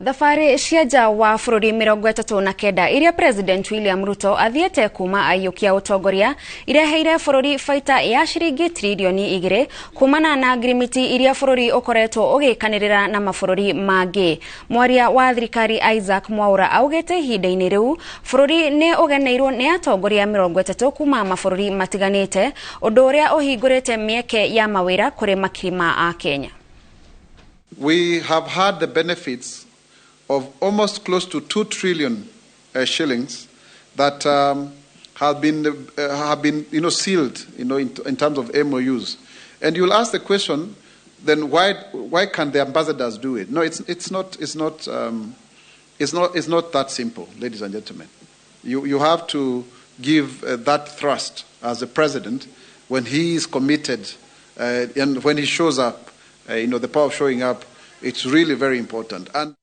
Thabarĩ cia nja wa bũrũri 39 iria President William Ruto athiĩte kuma aiyũkia ũtongoria ireheire bũrũri baita ya ciringi tiririoni 2 kumana na ngirimiti iria bũrũri ũkoretwo ũgĩkanĩrĩra na mabũrũri mangĩ. Mwaria wa thirikari Isaac Mwaura augĩte ihinda-inĩ rĩu bũrũri nĩ ũgeneirwo nĩ atongoria 30 kuma mabũrũri matiganĩte, ũndũ ũrĩa ũhingũrĩte mĩeke ya mawĩra kũrĩ makiri a Kenya. We have had the benefits of almost close to 2 trillion shillings that have been sealed, in terms of MOUs. And you'll ask the question, then why can't the ambassadors do it? No, it's not that simple, ladies and gentlemen. You have to give that thrust as a president when he is committed and when he shows up. The power of showing up, it's really very important. And